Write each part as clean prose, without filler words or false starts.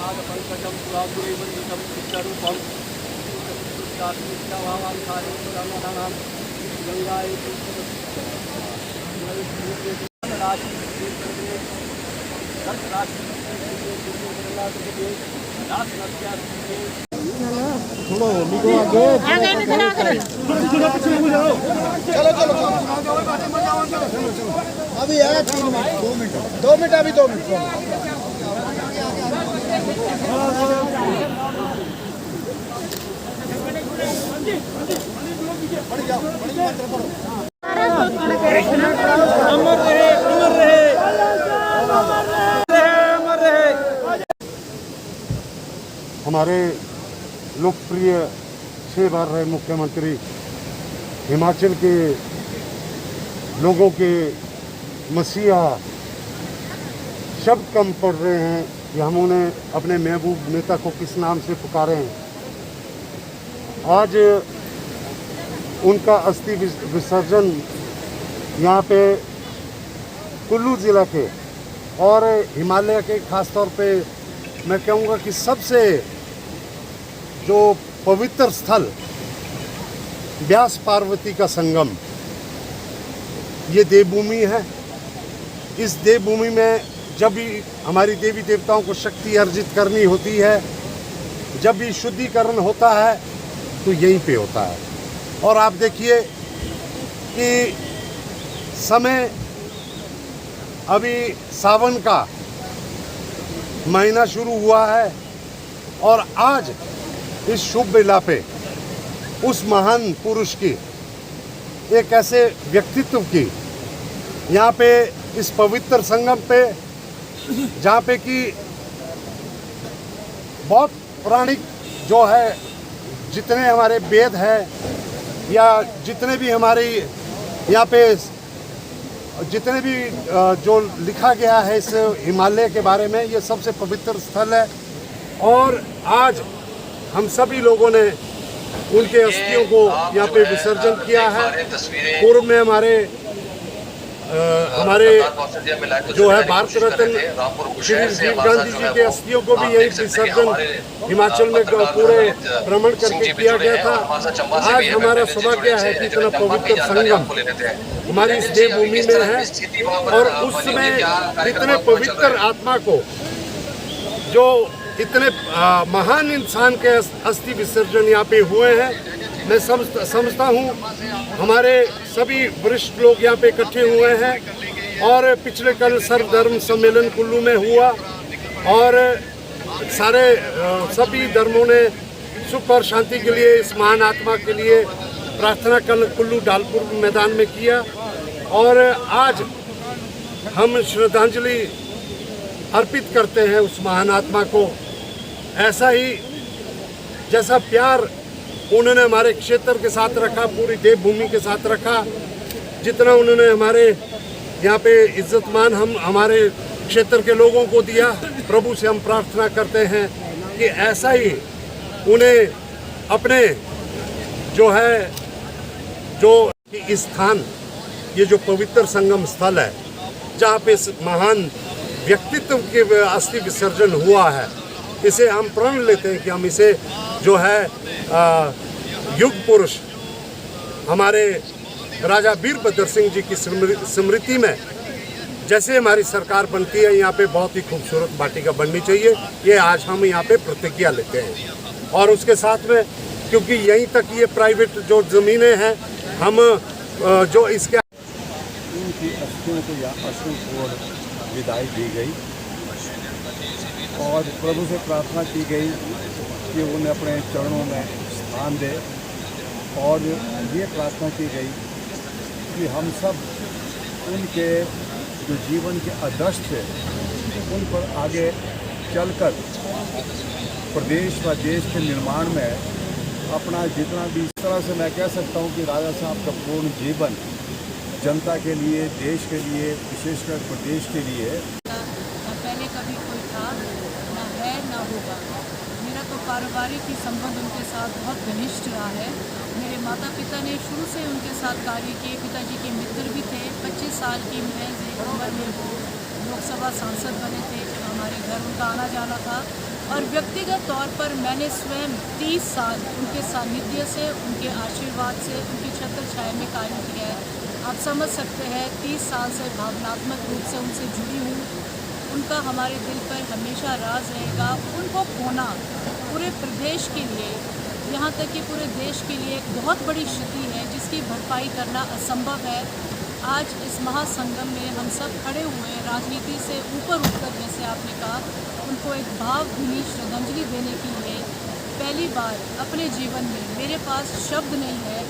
पादपङ्कजं पुरापुरैवन्दितं चित्तरूपं चित्तभावान्तारेणां गङ्गाय थोड़ा निको आगे चलो चलो अभी है 3 मिनट 2 मिनट अभी 2 मिनट अमर रहे अमर रहे अमर रहे। हमारे लोकप्रिय 6 बार रहे मुख्यमंत्री हिमाचल के लोगों के मसीहा शब्द कम पड़ रहे हैं कि हम उन्हें अपने महबूब नेता को किस नाम से पुकारें हैं। आज उनका अस्थि विसर्जन यहाँ पे कुल्लू ज़िला के और हिमालय के ख़ास तौर पे मैं कहूँगा कि सबसे जो पवित्र स्थल व्यास पार्वती का संगम, ये देवभूमि है। इस देवभूमि में जब भी हमारी देवी देवताओं को शक्ति अर्जित करनी होती है, जब भी शुद्धिकरण होता है तो यहीं पे होता है। और आप देखिए कि समय अभी सावन का महीना शुरू हुआ है और आज इस शुभ बेला पे उस महान पुरुष की, एक ऐसे व्यक्तित्व की, यहाँ पे इस पवित्र संगम पे, जहाँ पे कि बहुत पौराणिक जो है, जितने हमारे वेद हैं या जितने भी हमारी यहाँ पे जितने भी जो लिखा गया है इस हिमालय के बारे में, ये सबसे पवित्र स्थल है। और आज हम सभी लोगों ने उनके अस्थियों को यहाँ पे विसर्जन किया है। पूर्व में हमारे जो है भारत रत्न श्री राजीव गांधी जी के अस्थियों को भी यही विसर्जन हिमाचल में पूरे भ्रमण करके किया गया था। आज हमारा सौभाग्य है कि इतना पवित्र संगम हमारी इस देवभूमि में है और उसमें इतने पवित्र आत्मा को, जो इतने महान इंसान के अस्थि विसर्जन यहाँ पे हुए हैं, मैं समझता हूँ हमारे सभी वरिष्ठ लोग यहाँ पे इकट्ठे हुए हैं। और पिछले कल सर्वधर्म सम्मेलन कुल्लू में हुआ और सभी धर्मों ने सुख और शांति के लिए, इस महान आत्मा के लिए प्रार्थना कल कुल्लू ढालपुर मैदान में किया। और आज हम श्रद्धांजलि अर्पित करते हैं उस महान आत्मा को। ऐसा ही जैसा प्यार उन्होंने हमारे क्षेत्र के साथ रखा, पूरी देवभूमि के साथ रखा, जितना उन्होंने हमारे यहाँ पे इज्जत मान हम हमारे क्षेत्र के लोगों को दिया, प्रभु से हम प्रार्थना करते हैं कि ऐसा ही उन्हें अपने जो है जो स्थान, ये जो पवित्र संगम स्थल है जहाँ पे इस महान व्यक्तित्व के अस्थि विसर्जन हुआ है, इसे हम प्रण लेते हैं कि हम इसे जो है युग पुरुष हमारे राजा वीरभद्र सिंह जी की स्मृति में, जैसे हमारी सरकार बनती है, यहाँ पे बहुत ही खूबसूरत वाटिका बननी चाहिए। ये आज हम यहाँ पे प्रतिज्ञा लेते हैं। और उसके साथ में, क्योंकि यहीं तक ये प्राइवेट जो ज़मीनें हैं, हम जो इसके उनकी अस्थियों को या अश्रुपूर्ण विदाई दी गई और प्रभु से प्रार्थना की गई कि उन्हें अपने चरणों में स्थान दे। और ये प्रार्थना की गई कि हम सब उनके जो जीवन के आदर्श थे उन पर आगे चलकर प्रदेश व देश के निर्माण में अपना जितना भी, इस तरह से मैं कह सकता हूँ कि राजा साहब का पूर्ण जीवन जनता के लिए, देश के लिए, विशेषकर प्रदेश के लिए। पहले कभी कोई था, ना है, ना होगा। मेरा तो पारिवारिक ही संबंध उनके साथ बहुत घनिष्ठ रहा है। मेरे माता पिता ने शुरू से उनके साथ कार्य किए। पिताजी के मित्र भी थे। 25 साल की महज एक उम्र में वो लोकसभा सांसद बने थे। हमारे घर उनका आना जाना था और व्यक्तिगत तौर पर मैंने स्वयं 30 साल उनके सानिध्य से, उनके आशीर्वाद से, उनकी छत्र छाया में कार्य किया है। आप समझ सकते हैं 30 साल से भावनात्मक रूप से उनसे जुड़ी हूँ। उनका हमारे दिल पर हमेशा राज रहेगा। उनको खोना पूरे प्रदेश के लिए, यहाँ तक कि पूरे देश के लिए एक बहुत बड़ी क्षति है जिसकी भरपाई करना असंभव है। आज इस महासंगम में हम सब खड़े हुए हैं, राजनीति से ऊपर उठकर, जैसे आपने कहा, उनको एक भावभीनी श्रद्धांजलि देने के लिए पहली बार अपने जीवन में मेरे पास शब्द नहीं है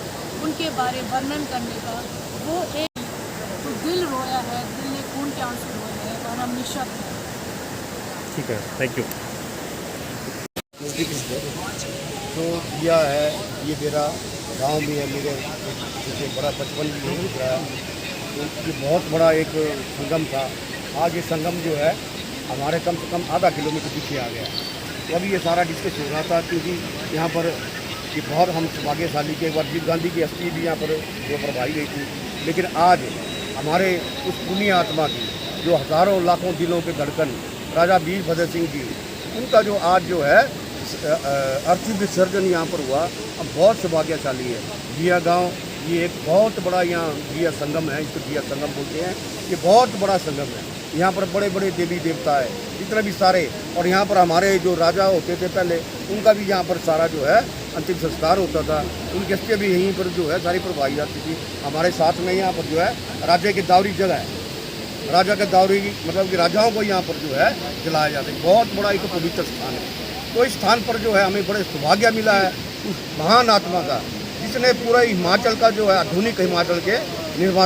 उनके बारे वर्णन करने का। वो एक तो दिल रोया है, दिल ने खून के आंसू रोए हैं और हम निःशब्द हैं। ठीक है, थैंक यू। तो किया है, ये मेरा गांव भी है, मेरे जैसे बड़ा बचपन भी यही गुजरा है। तो ये बहुत बड़ा एक संगम था। आज ये संगम जो है हमारे कम से कम आधा किलोमीटर पीछे आ गया। तो अभी ये सारा डिस्कस हो रहा था क्योंकि यहाँ पर ये बहुत हम भाग्यशाली के, एक बार राजीव गांधी की अस्थि भी यहाँ पर जो प्रभाई गई थी, लेकिन आज हमारे उस पुण्य आत्मा की जो हज़ारों लाखों दिलों के धड़कन राजा वीरभद्र सिंह जी, उनका जो आज जो है अर्थी विसर्जन यहाँ पर हुआ, अब बहुत सौभाग्यशाली है। जिया गांव ये एक बहुत बड़ा यहाँ जिया संगम है, इसको जिया संगम बोलते हैं। ये बहुत बड़ा संगम है, यहाँ पर बड़े बड़े देवी देवता है, जितने भी सारे, और यहाँ पर हमारे जो राजा होते थे पहले, उनका भी यहाँ पर सारा जो है अंतिम संस्कार होता था। उनके अस्थियाँ भी यहीं पर जो है सारी प्रवाही जाती थी। हमारे साथ में यहाँ पर जो है राजा की दावरी जगह है, राजा के दावरी मतलब कि राजाओं को यहाँ पर जो है जलाया जाता है। बहुत बड़ा एक पवित्र स्थान है। तो इस स्थान पर जो है हमें बड़े सौभाग्य मिला है उस महान आत्मा का, जिसने पूरा हिमाचल का जो है आधुनिक हिमाचल के निर्माण